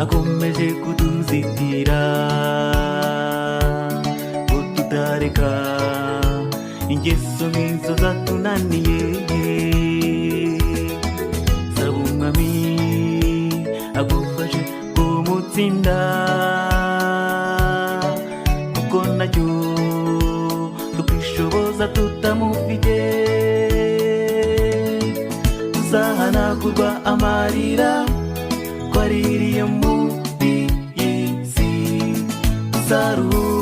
akomeje kutuzitira ngo tutareka ingeso nk'izo zatunaniye. Saba umwami agufashe kumutsinda, kuko nacyo tukishoboza tutamufite. Tuzahanagurwa amarira twaririye muri iyi si, tuzaruhuka